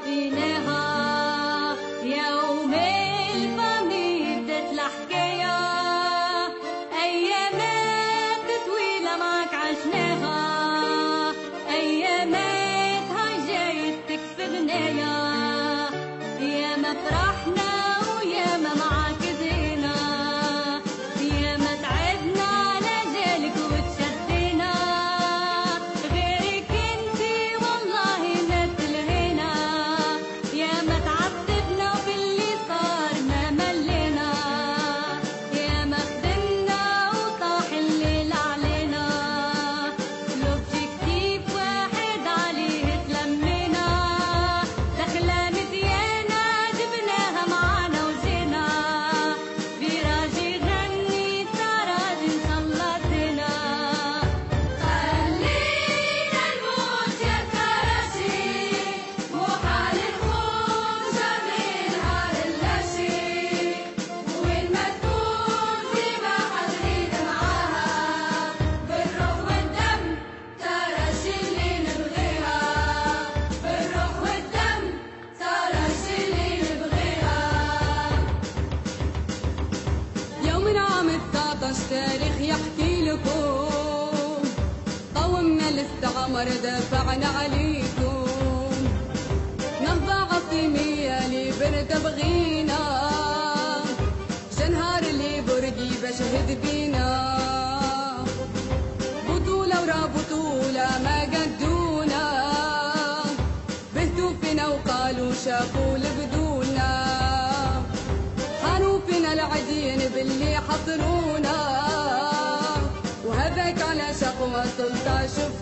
فيناها يوم الفامي بدت الحكاية، أيامات طويلة معك عشناها، أيامات هاي جاي تكفي غنايا، يا ما فرحنا ويا ما معك زينا، يا ما تعبنا على جالك وتشدينا، غيرك انتي والله ما تلهينا، يا ما تعذبنا وباللي صار ما ملينا، يا ما خدمنا وطاح الليل علينا، لوبجيكتيف واحد عليه تلمينا، دخلة مديانة جبناها معانا وجينا، فيراجي غني تراجي مسلطينا، خلينا نموت يا كراسي، مو حال نكون جميل هار اللاشي، وين ما تكون ديما حاضرين معاها، بالروح والدم تراجي اللي نبغيها، بالروح والدم تراجي اللي نبغيها. يومنا عام 19 تاريخ يحكي لكم، قومنا الاستعمار دافعنا عليكم، نهضة عصيمية اللي بنتبغينا، جنهار اللي برقي بشهد بينا، بطولة ورا بطولة ما قدونا، بهتوا فينا وقالوا شافوا لبدونا، خانوا فينا العدين باللي حصرونا، وهذاك على شقوى السلطة شوف